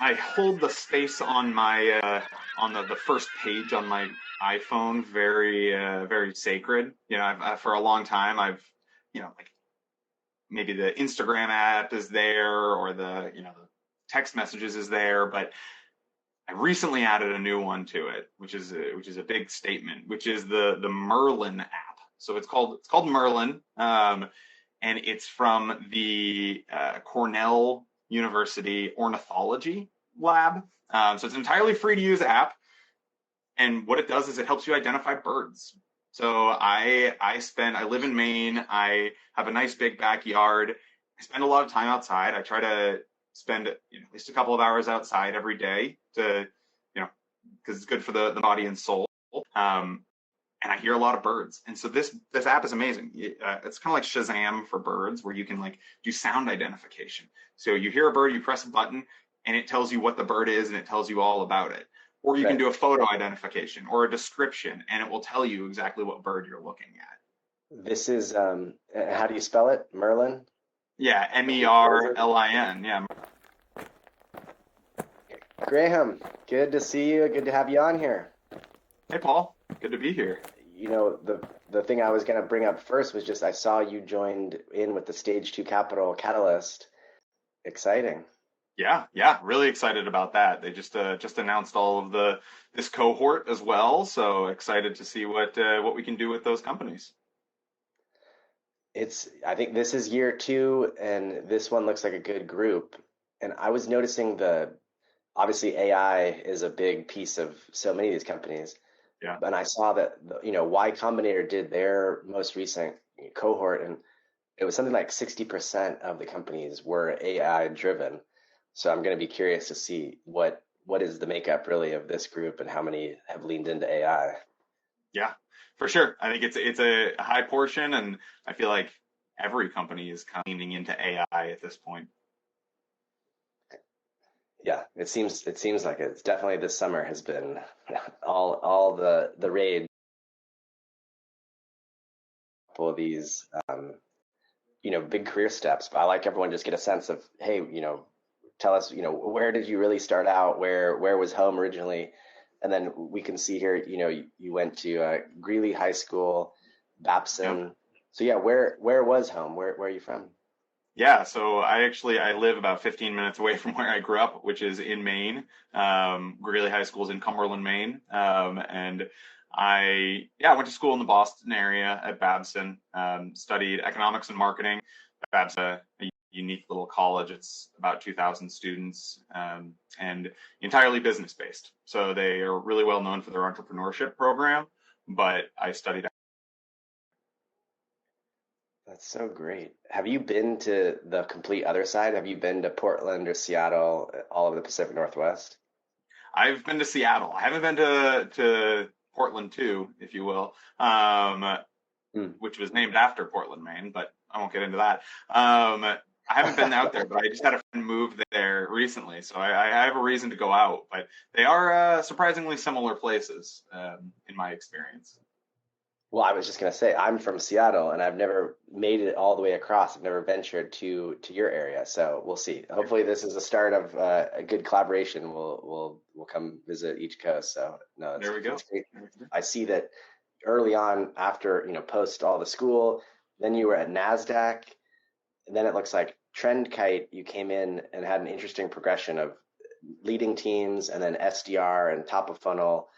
I hold the space on my on the first page on my iPhone very sacred. For a long time like maybe the Instagram app is there or the text messages is there, but I recently added a new one to it, which is a big statement, which is the Merlin app. So it's called Merlin, and it's from the Cornell University Ornithology Lab. So it's an entirely free to use app, and what it does is it helps you identify birds. So I live in Maine. I have a nice big backyard. I spend a lot of time outside. I try to spend at least a couple of hours outside every day to because it's good for the body and soul. Um, and I hear a lot of birds. And so this app is amazing. It's kind of like Shazam for birds, where you can like do sound identification. So you hear a bird, you press a button, and it tells you what the bird is, and it tells you all about it. Or you can Right. do a photo identification or a description, and it will tell you exactly what bird you're looking at. This is how do you spell it? Merlin? Yeah, Merlin. Yeah. Graham, good to see you. Good to have you on here. Hey, Paul. Good to be here. The thing I was going to bring up first was just I saw you joined in with the Stage 2 Capital Catalyst. Exciting. Yeah, really excited about that. They just announced all of this cohort as well, so excited to see what we can do with those companies. I think this is year two, and this one looks like a good group. And I was noticing obviously AI is a big piece of so many of these companies. Yeah. And I saw that, Y Combinator did their most recent cohort, and it was something like 60% of the companies were AI driven. So I'm going to be curious to see what is the makeup really of this group and how many have leaned into AI. Yeah, for sure. I think it's a high portion, and I feel like every company is kind of leaning into AI at this point. Yeah, it seems like it's definitely this summer has been all the rage for these big career steps. But I like everyone just get a sense of, hey, tell us, where did you really start out? Where was home originally? And then we can see here, you went to Greeley High School, Yep. Babson. So yeah, where was home? Where are you from? Yeah, so I live about 15 minutes away from where I grew up, which is in Maine. Greeley High School is in Cumberland, Maine. And I went to school in the Boston area at Babson. Studied economics and marketing. Babson, a unique little college. It's about 2,000 students, and entirely business based. So they are really well known for their entrepreneurship program. But I studied. That's so great. Have you been to the complete other side? Have you been to Portland or Seattle, all of the Pacific Northwest? I've been to Seattle. I haven't been to Portland too, if you will, Hmm. which was named after Portland, Maine, but I won't get into that. I haven't been out there, but I just had a friend move there recently, so I have a reason to go out. But they are surprisingly similar places, in my experience. Well, I was just gonna say I'm from Seattle and I've never made it all the way across. I've never ventured to your area, so we'll see. Hopefully, this is the start of a good collaboration. We'll come visit each coast. So no, There we go. it's great. I see that early on after post all the school, then you were at NASDAQ, and then it looks like Trend Kite. You came in and had an interesting progression of leading teams, and then SDR and top of funnel,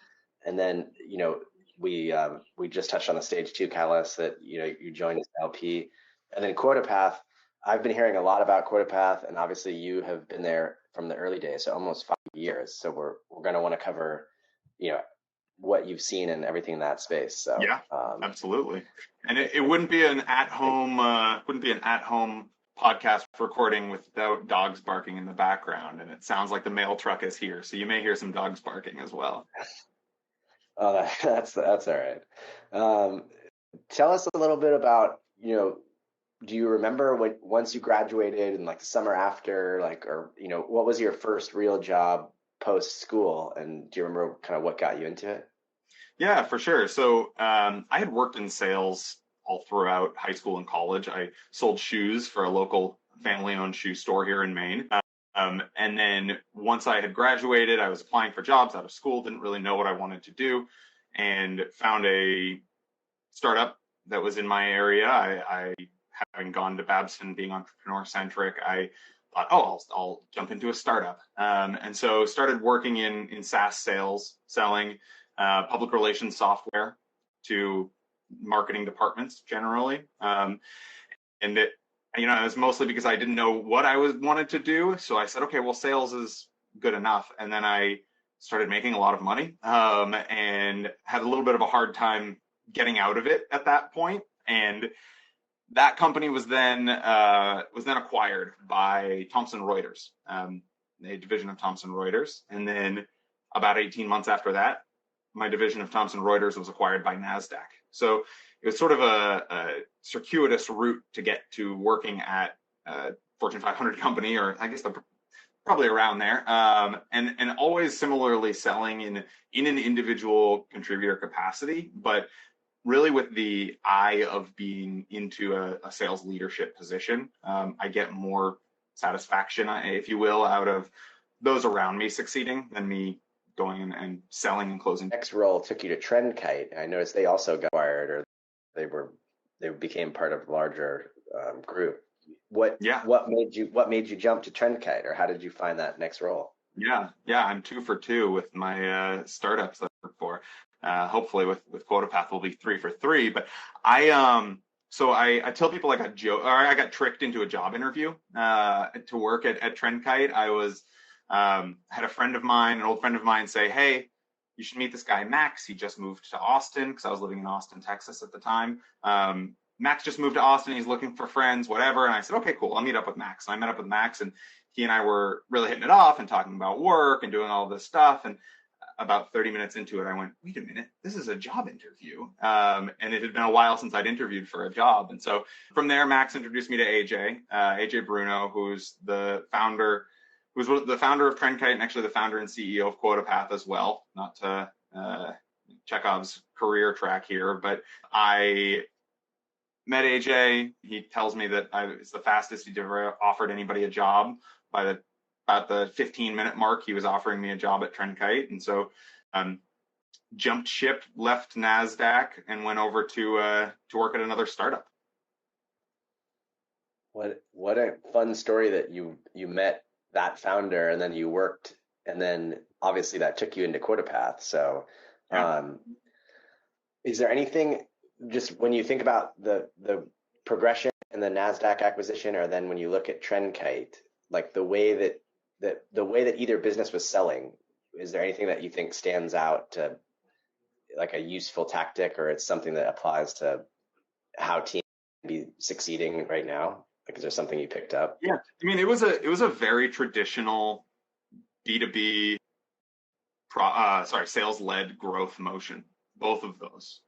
and then we just touched on the stage two catalyst that you joined as LP, and then QuotaPath. I've been hearing a lot about QuotaPath, and obviously you have been there from the early days, so almost 5 years. So we're going to want to cover you know what you've seen and everything in that space. So Yeah, absolutely. And I, it I wouldn't be an think at home podcast recording without dogs barking in the background. And it sounds like the mail truck is here, so you may hear some dogs barking as well. oh, that's all right. Um, Tell us a little bit about do you remember when once you graduated and like the summer after, like, or what was your first real job post school, and do you remember kind of what got you into it? Yeah, for sure. So I had worked in sales all throughout high school and college. I sold shoes for a local family-owned shoe store here in Maine. And then once I had graduated, I was applying for jobs out of school, didn't really know what I wanted to do, and found a startup that was in my area. I having gone to Babson, being entrepreneur centric, I thought, oh, I'll jump into a startup. And so started working in SaaS sales, selling public relations software to marketing departments generally. And it, it was mostly because I didn't know what I wanted to do. So I said, okay, well, sales is good enough. And then I started making a lot of money, and had a little bit of a hard time getting out of it at that point. And that company was then acquired by Thomson Reuters, a division of Thomson Reuters. And then about 18 months after that, my division of Thomson Reuters was acquired by NASDAQ. So it was sort of a circuitous route to get to working at a Fortune 500 company, or I guess probably around there, and always similarly selling in an individual contributor capacity, but really with the eye of being into a sales leadership position. I get more satisfaction, if you will, out of those around me succeeding than me going and selling and closing. Next role took you to TrendKite. I noticed they also got acquired, or they became part of a larger group. What made you jump to TrendKite, or how did you find that next role? Yeah, I'm 2 for 2 with my startups that I work for. Hopefully with QuotaPath we'll be 3 for 3. But I tell people I got tricked into a job interview to work at TrendKite. I was had a friend of mine, an old friend of mine, say, hey, you should meet this guy Max. He just moved to Austin, because I was living in Austin, Texas at the time. Max just moved to Austin. He's looking for friends, whatever. And I said, okay, cool. I'll meet up with Max. And I met up with Max, and he and I were really hitting it off and talking about work and doing all this stuff. And about 30 minutes into it, I went, wait a minute, this is a job interview. And it had been a while since I'd interviewed for a job. And so from there, Max introduced me to AJ Bruno, who's the founder of TrendKite, and actually the founder and CEO of QuotaPath as well. Not to Chekhov's career track here, but I met AJ. He tells me that it's the fastest he'd ever offered anybody a job. By about the 15-minute mark, he was offering me a job at TrendKite. And so jumped ship, left NASDAQ, and went over to work at another startup. What a fun story that you met that founder, and then you worked, and then obviously that took you into QuotaPath. So is there anything, just when you think about the progression and the NASDAQ acquisition, or then when you look at TrendKite, like the way that either business was selling, is there anything that you think stands out to like a useful tactic, or it's something that applies to how teams be succeeding right now? Like, is there something you picked up? Yeah, I mean, it was a very traditional B2B sales-led growth motion, both of those.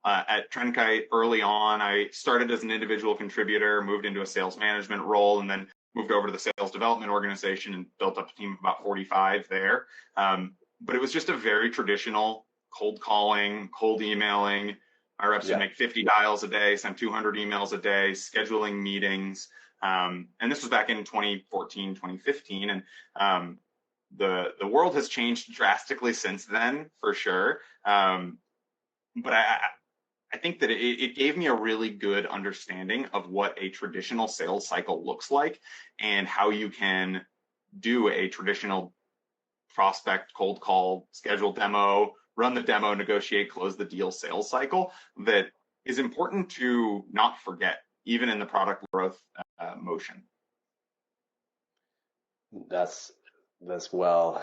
At TrendKite, early on, I started as an individual contributor, moved into a sales management role, and then moved over to the sales development organization and built up a team of about 45 there. But it was just a very traditional cold calling, cold emailing. Our reps would make 50 dials a day, send 200 emails a day, scheduling meetings. And this was back in 2014, 2015. And the world has changed drastically since then, for sure. But I think that it gave me a really good understanding of what a traditional sales cycle looks like, and how you can do a traditional prospect, cold call, schedule demo, run the demo, negotiate, close the deal sales cycle that is important to not forget, even in the product growth motion. That's well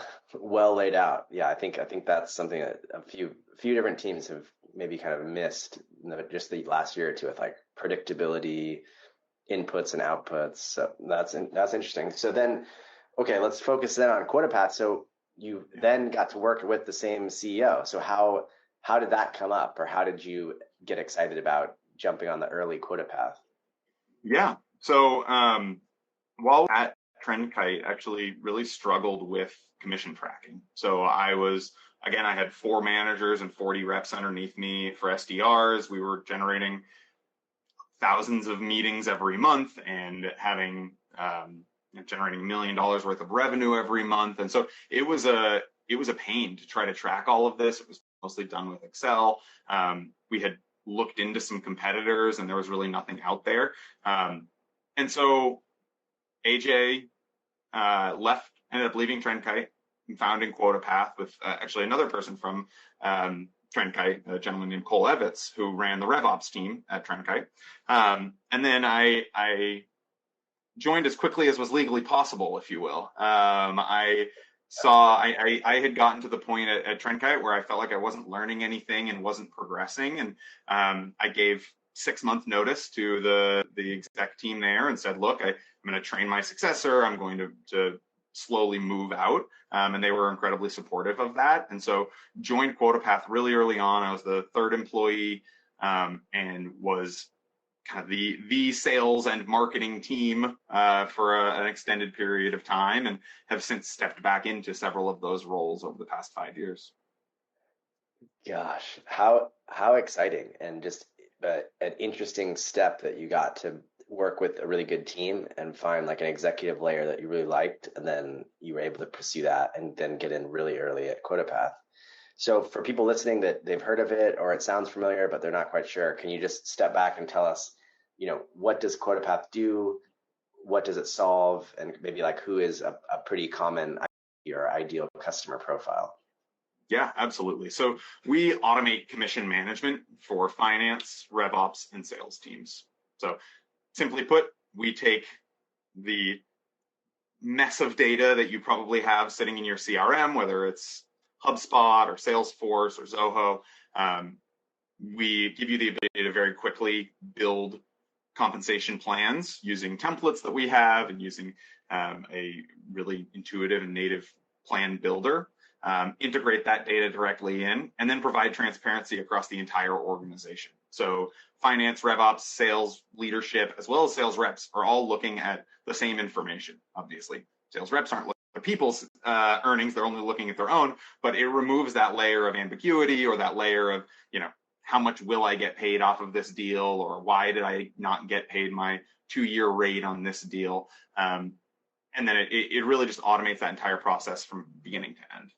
laid out. Yeah, I think that's something that a few different teams have maybe kind of missed just the last year or two, with like predictability, inputs and outputs. So that's interesting. So then, okay, let's focus then on QuotaPath. So you then got to work with the same CEO. So how did that come up, or how did you get excited about jumping on the early QuotaPath? Yeah. So while at TrendKite, actually really struggled with commission tracking. So I had 4 managers and 40 reps underneath me for SDRs. We were generating thousands of meetings every month, and having generating $1 million worth of revenue every month. And so it was a pain to try to track all of this. It was mostly done with Excel. We had looked into some competitors and there was really nothing out there. And so AJ ended up leaving TrendKite and founding QuotaPath with actually another person from TrendKite, a gentleman named Cole Evitz, who ran the RevOps team at TrendKite. And then I joined as quickly as was legally possible, if you will. I had gotten to the point at TrendKite where I felt like I wasn't learning anything and wasn't progressing. And I gave 6-month notice to the exec team there and said, look, I'm going to train my successor. I'm going to slowly move out. And they were incredibly supportive of that. And so joined QuotaPath really early on. I was the 3rd employee and was kind of the sales and marketing team for an extended period of time, and have since stepped back into several of those roles over the past 5 years. Gosh, how exciting, and just an interesting step that you got to work with a really good team and find like an executive layer that you really liked, and then you were able to pursue that and then get in really early at QuotaPath. So for people listening that they've heard of it or it sounds familiar but they're not quite sure, can you just step back and tell us, what does QuotaPath do? What does it solve? And maybe like who is a pretty common or ideal customer profile? Yeah, absolutely. So we automate commission management for finance, RevOps, and sales teams. So simply put, we take the mess of data that you probably have sitting in your CRM, whether it's HubSpot or Salesforce or Zoho. We give you the ability to very quickly build compensation plans using templates that we have and using a really intuitive and native plan builder. Integrate that data directly in, and then provide transparency across the entire organization. So finance, RevOps, sales leadership, as well as sales reps are all looking at the same information. Obviously, sales reps aren't looking at people's earnings, they're only looking at their own, but it removes that layer of ambiguity or that layer of, how much will I get paid off of this deal, or why did I not get paid my 2-year rate on this deal? And then it really just automates that entire process from beginning to end.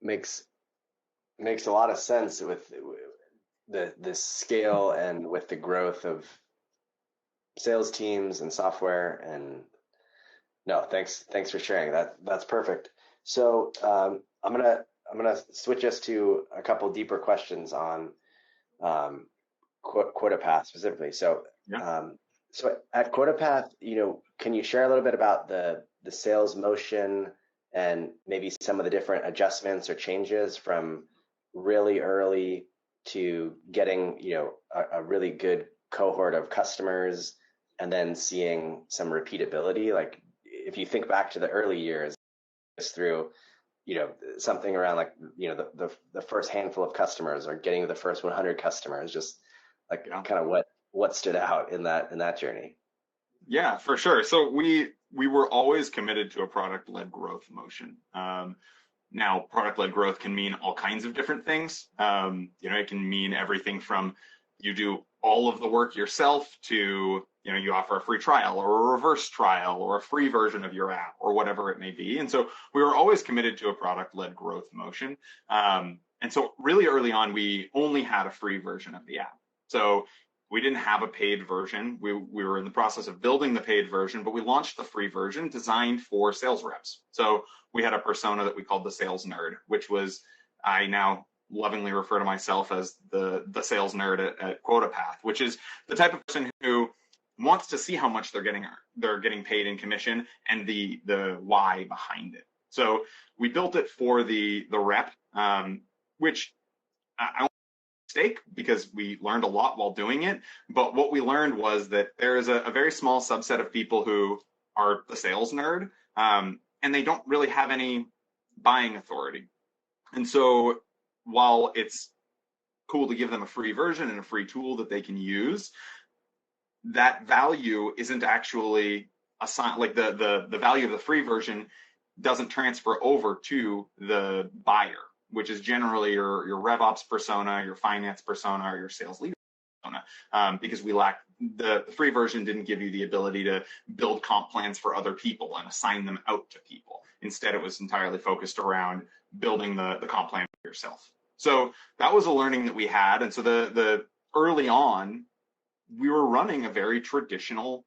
Makes a lot of sense with the scale and with the growth of sales teams and software. And no, thanks for sharing that. That's perfect. So I'm gonna switch us to a couple deeper questions on QuotaPath specifically. So Yeah. So at QuotaPath, can you share a little bit about the sales motion and maybe some of the different adjustments or changes from really early to getting, a really good cohort of customers and then seeing some repeatability? Like if you think back to the early years through, something around like, the first handful of customers or getting the first 100 customers, just like kind of what stood out in that journey? Yeah, for sure. So we were always committed to a product-led growth motion. Now, product-led growth can mean all kinds of different things. It can mean everything from you do all of the work yourself to, you offer a free trial or a reverse trial or a free version of your app or whatever it may be. And so we were always committed to a product-led growth motion. And so really early on, we only had a free version of the app. So we didn't have a paid version. We were in the process of building the paid version, but we launched the free version designed for sales reps. So we had a persona that we called the sales nerd, which was, I now lovingly refer to myself as the sales nerd at QuotaPath, which is the type of person who wants to see how much they're getting paid in commission and the why behind it. So we built it for the rep, which I mistake because we learned a lot while doing it. But what we learned was that there is a very small subset of people who are the sales nerd, and they don't really have any buying authority. And so while it's cool to give them a free version and a free tool that they can use, that value isn't actually assigned, like the value of the free version doesn't transfer over to the buyer, which is generally your RevOps persona, your finance persona, or your sales leader persona, because we lack the free version didn't give you the ability to build comp plans for other people and assign them out to people. Instead, it was entirely focused around building the comp plan for yourself. So that was a learning that we had. And so the early on, we were running a very traditional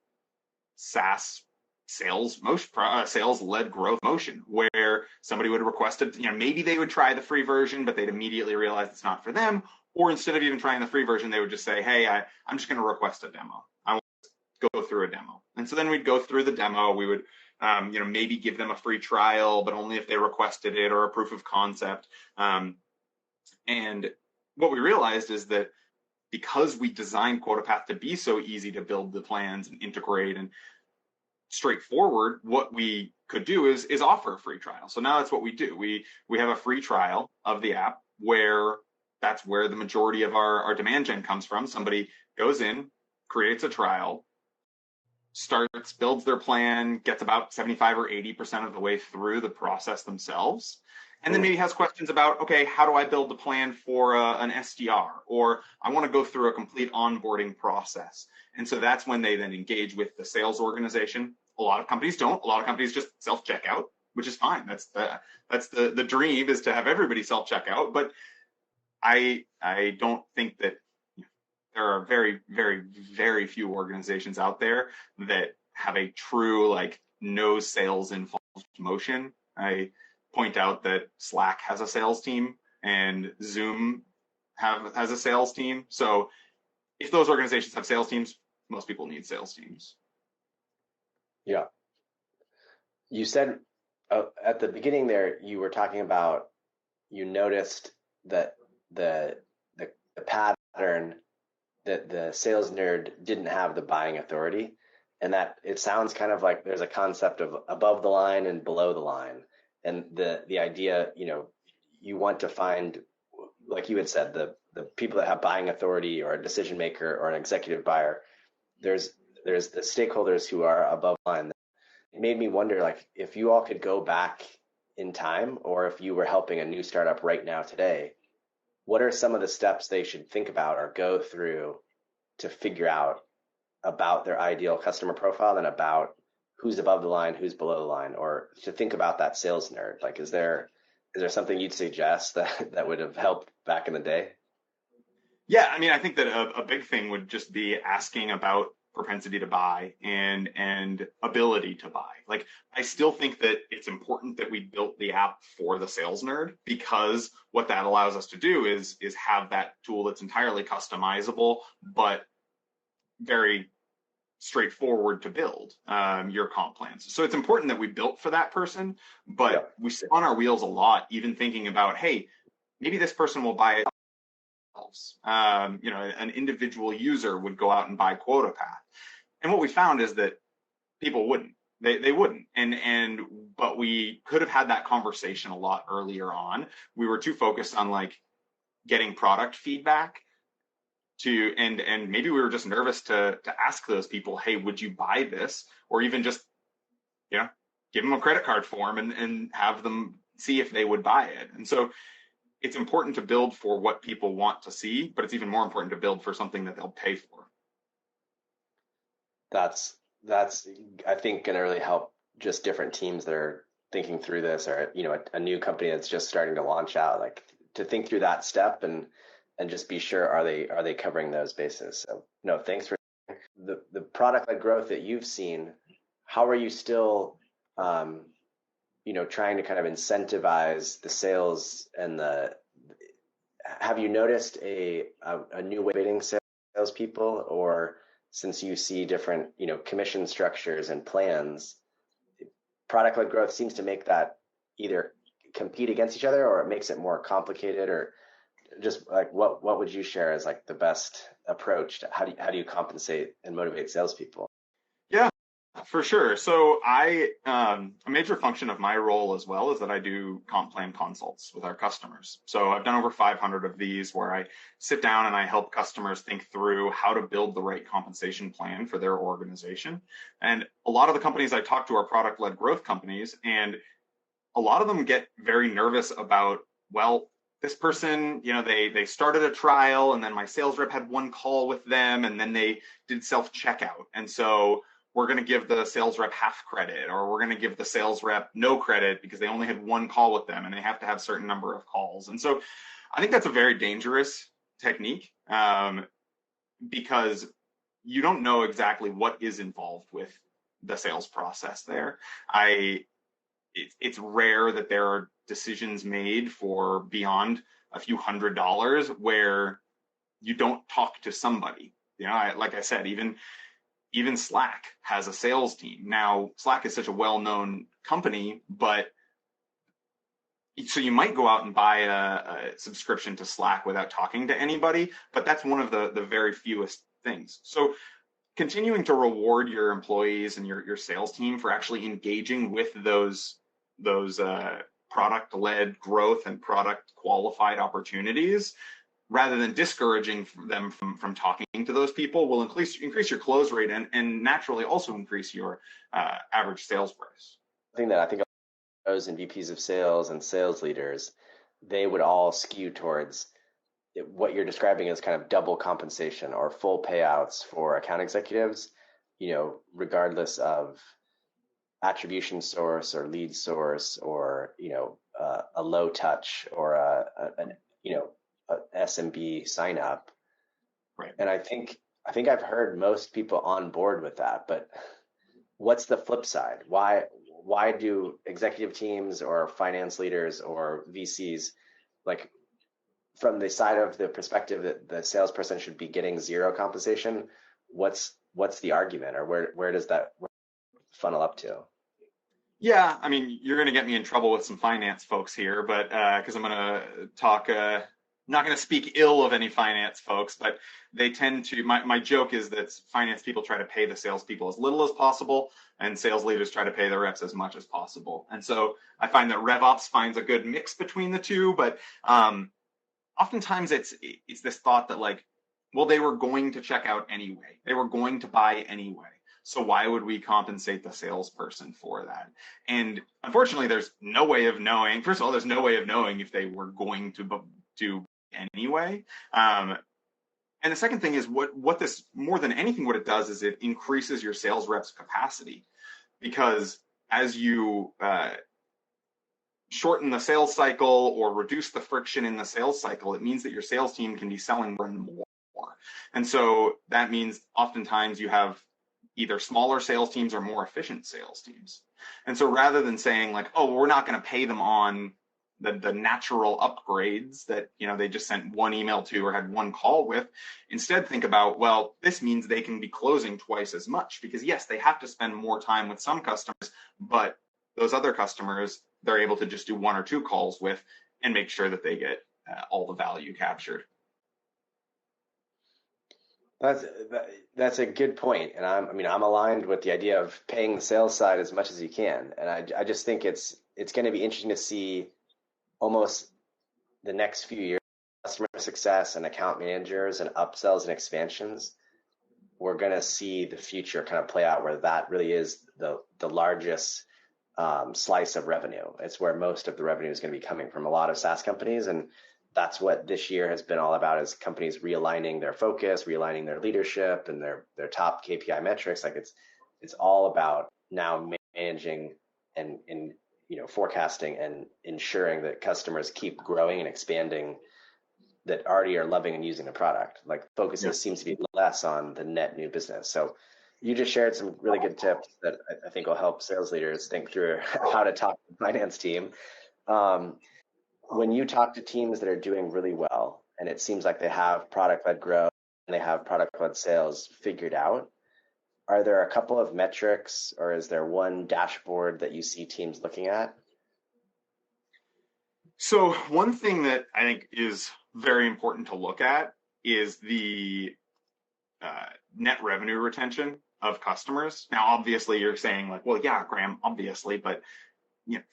SaaS sales-led growth motion, where somebody would request it. Maybe they would try the free version, but they'd immediately realize it's not for them. Or instead of even trying the free version, they would just say, "Hey, I'm just going to request a demo. I want to go through a demo." And so then we'd go through the demo. We would, maybe give them a free trial, but only if they requested it, or a proof of concept. And what we realized is that because we designed QuotaPath to be so easy to build the plans and integrate and straightforward, what we could do is offer a free trial. So now that's what we do. We have a free trial of the app, where that's where the majority of our demand gen comes from. Somebody goes in, creates a trial, builds their plan, gets about 75 or 80% of the way through the process themselves, and then maybe has questions about, okay, how do I build the plan for an SDR? Or I want to go through a complete onboarding process. And so that's when they then engage with the sales organization. A lot of companies don't. A lot of companies just self-checkout, which is fine. That's the dream, is to have everybody self-checkout. But I don't think that there are very, very, very few organizations out there that have a true no sales involved motion. I point out that Slack has a sales team and Zoom has a sales team. So if those organizations have sales teams, most people need sales teams. Yeah. You said at the beginning there, you were talking about, you noticed that the pattern that the sales nerd didn't have the buying authority, and that it sounds kind of like there's a concept of above the line and below the line. And the idea, you want to find, like you had said, the people that have buying authority, or a decision maker, or an executive buyer. There's the stakeholders who are above the line. It made me wonder, if you all could go back in time, or if you were helping a new startup right now today, what are some of the steps they should think about or go through to figure out about their ideal customer profile, and about who's above the line, who's below the line, or to think about that sales nerd? Is there something you'd suggest that would have helped back in the day? Yeah, I think that a big thing would just be asking about propensity to buy and ability to buy. I still think that it's important that we built the app for the sales nerd, because what that allows us to do is have that tool that's entirely customizable, but very straightforward to build your comp plans. So it's important that we built for that person, but we sit on our wheels a lot, even thinking about, hey, maybe this person will buy it themselves. An individual user would go out and buy QuotaPath. And what we found is that people wouldn't. They wouldn't. But we could have had that conversation a lot earlier on. We were too focused on getting product feedback, and maybe we were just nervous to ask those people, hey, would you buy this? Or even just, give them a credit card form and have them see if they would buy it. And so it's important to build for what people want to see, but it's even more important to build for something that they'll pay for. That's I think going to really help just different teams that are thinking through this, or a new company that's just starting to launch out, to think through that step and just be sure, are they covering those bases? So no, thanks for the product-led growth that you've seen. How are you still trying to kind of incentivize the sales, and have you noticed a new way of rating salespeople? Or since you see different commission structures and plans, product-led growth seems to make that either compete against each other, or it makes it more complicated? Or just what would you share as the best approach to how do you compensate and motivate salespeople? Yeah, for sure. So a major function of my role as well is that I do comp plan consults with our customers. So I've done over 500 of these, where I sit down and I help customers think through how to build the right compensation plan for their organization. And a lot of the companies I talk to are product-led growth companies, and a lot of them get very nervous about, well, this person, they started a trial, and then my sales rep had one call with them, and then they did self checkout, and so we're going to give the sales rep half credit, or we're going to give the sales rep no credit because they only had one call with them and they have to have a certain number of calls. And so I think that's a very dangerous technique, because you don't know exactly what is involved with the sales process there. It's rare that there are decisions made for beyond a few $100s where you don't talk to somebody. Like I said, even Slack has a sales team. Now, Slack is such a well-known company, but so you might go out and buy a subscription to Slack without talking to anybody, but that's one of the very fewest things. So continuing to reward your employees and your sales team for actually engaging with those product-led growth and product qualified opportunities, rather than discouraging them from talking to those people, will increase your close rate and naturally also increase your average sales price. The thing that I think those and VPs of sales and sales leaders, they would all skew towards what you're describing as kind of double compensation or full payouts for account executives, regardless of attribution source or lead source, or a low touch or a SMB sign up. Right. And I think I've heard most people on board with that, but what's the flip side? Why do executive teams or finance leaders or VCs, like, from the side of the perspective that the salesperson should be getting zero compensation, what's the argument, or where does that funnel up to? Yeah, I mean, you're going to get me in trouble with some finance folks here, but because I'm going to talk, not going to speak ill of any finance folks, but they tend to, my joke is that finance people try to pay the salespeople as little as possible, and sales leaders try to pay the reps as much as possible. And so I find that RevOps finds a good mix between the two, but oftentimes it's this thought that, like, well, they were going to check out anyway. They were going to buy anyway. So why would we compensate the salesperson for that? And unfortunately, there's no way of knowing. First of all, there's no way of knowing if they were going to anyway. And the second thing is what this, more than anything, what it does is it increases your sales reps' capacity, because as you shorten the sales cycle or reduce the friction in the sales cycle, it means that your sales team can be selling more and more. And so that means oftentimes you have either smaller sales teams or more efficient sales teams. And so rather than saying, like, oh, we're not going to pay them on the natural upgrades that they just sent one email to or had one call with, instead think about, well, this means they can be closing twice as much, because yes, they have to spend more time with some customers, but those other customers, they're able to just do one or two calls with and make sure that they get all the value captured. That's a good point, and I'm aligned with the idea of paying the sales side as much as you can, and I just think it's going to be interesting to see almost the next few years, customer success and account managers and upsells and expansions. We're going to see the future kind of play out where that really is the largest slice of revenue. It's where most of the revenue is going to be coming from a lot of SaaS companies, and that's what this year has been all about, is companies realigning their focus, realigning their leadership and their top KPI metrics. Like it's all about now managing and forecasting and ensuring that customers keep growing and expanding that already are loving and using the product. Like focus seems to be less on the net new business. So you just shared some really good tips that I think will help sales leaders think through how to talk to the finance team. When you talk to teams that are doing really well, and it seems like they have product-led growth and they have product-led sales figured out, are there a couple of metrics, or is there one dashboard that you see teams looking at? So one thing that I think is very important to look at is the net revenue retention of customers. Now, obviously, you're saying, like, well, yeah, Graham, obviously, but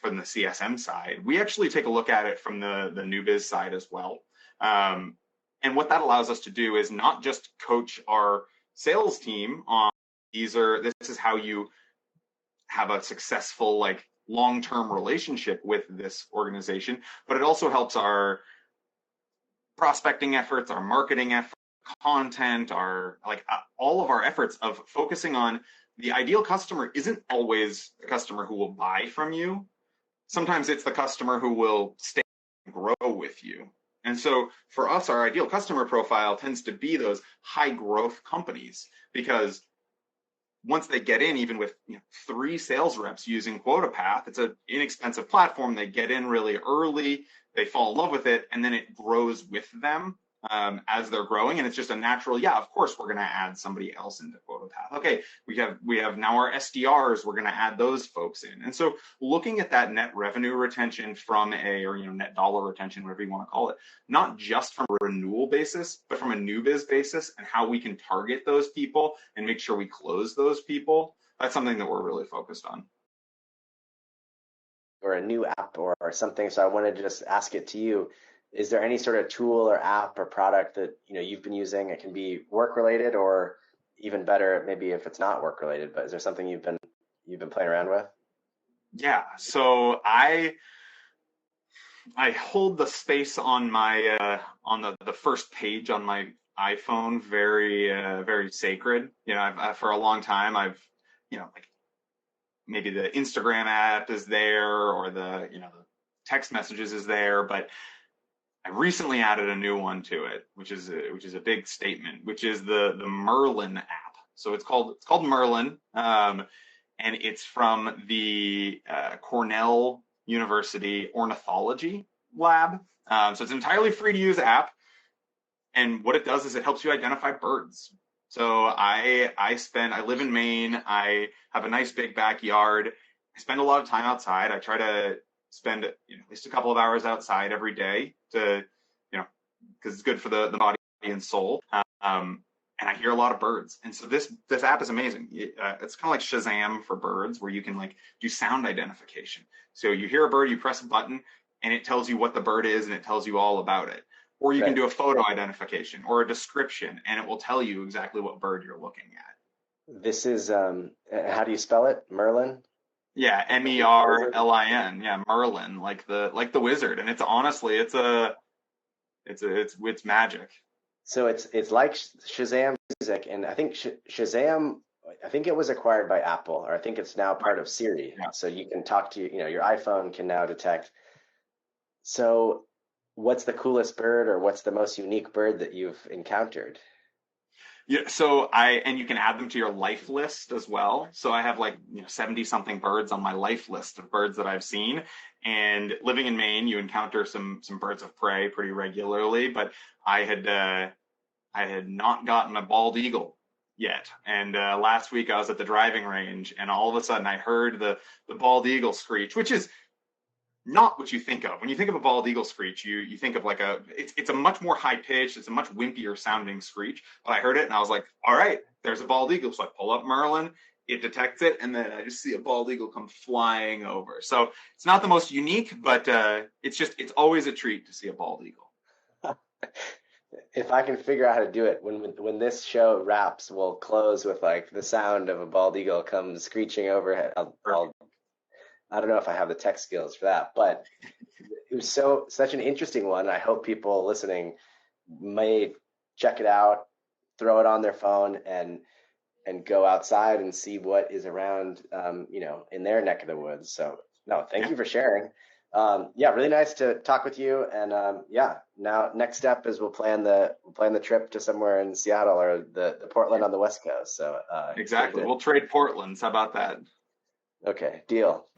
from the CSM side, we actually take a look at it from the new biz side as well. And what that allows us to do is not just coach our sales team on this is how you have a successful, like, long-term relationship with this organization, but it also helps our prospecting efforts, our marketing efforts, content, our all of our efforts of focusing on the ideal customer isn't always the customer who will buy from you. Sometimes it's the customer who will stay and grow with you. And so for us, our ideal customer profile tends to be those high growth companies, because once they get in, even with 3 sales reps using QuotaPath, it's an inexpensive platform. They get in really early, they fall in love with it, and then it grows with them as they're growing. And it's just a natural, yeah, of course, we're going to add somebody else into QuotaPath. Okay, we have now our SDRs, we're going to add those folks in. And so looking at that net revenue retention from or net dollar retention, whatever you want to call it, not just from a renewal basis, but from a new biz basis, and how we can target those people and make sure we close those people, that's something that we're really focused on. Or a new app or something. So I wanted to just ask it to you. Is there any sort of tool or app or product that you've been using? It can be work related, or even better, maybe if it's not work related. But is there something you've been playing around with? Yeah. So I hold the space on my on the first page on my iPhone very very sacred. I've for a long time I've like maybe the Instagram app is there, or the the text messages is there, but I recently added a new one to it, which is a big statement, which is the Merlin app. So it's called Merlin, and it's from the Cornell University Ornithology Lab. So it's an entirely free to use app, and what it does is it helps you identify birds. So I live in Maine. I have a nice big backyard. I spend a lot of time outside. I try to spend at least a couple of hours outside every day to because it's good for the body and soul. And I hear a lot of birds, and so this app is amazing. It's kind of like Shazam for birds, where you can do sound identification. So you hear a bird, you press a button, and it tells you what the bird is, and it tells you all about it. Or you can do a photo identification or a description, and it will tell you exactly what bird you're looking at. This is how do you spell it? Merlin? Yeah, Merlin. Yeah, Merlin, like the wizard. And it's honestly, it's magic. So it's like Shazam music, and I think Shazam, I think it was acquired by Apple, or I think it's now part of Siri. Yeah. So you can talk to your iPhone can now detect. So what's the coolest bird, or what's the most unique bird that you've encountered? Yeah, so and you can add them to your life list as well. So I have 70 something birds on my life list of birds that I've seen. And living in Maine, you encounter some birds of prey pretty regularly, but I had not gotten a bald eagle yet. And last week I was at the driving range, and all of a sudden I heard the bald eagle screech, which is not what you think of. When you think of a bald eagle screech, you think of it's a much more high pitched, it's a much wimpier sounding screech. But I heard it and I was like, all right, there's a bald eagle. So I pull up Merlin, it detects it, and then I just see a bald eagle come flying over. So it's not the most unique, but it's always a treat to see a bald eagle. If I can figure out how to do it, when this show wraps, we'll close with the sound of a bald eagle come screeching overhead. I don't know if I have the tech skills for that, but it was such an interesting one. I hope people listening may check it out, throw it on their phone, and go outside and see what is around, in their neck of the woods. So no, thank you for sharing. Really nice to talk with you. And now next step is we'll plan the trip to somewhere in Seattle or the Portland on the West Coast. So exactly, we'll trade Portlands. How about that? Okay, deal.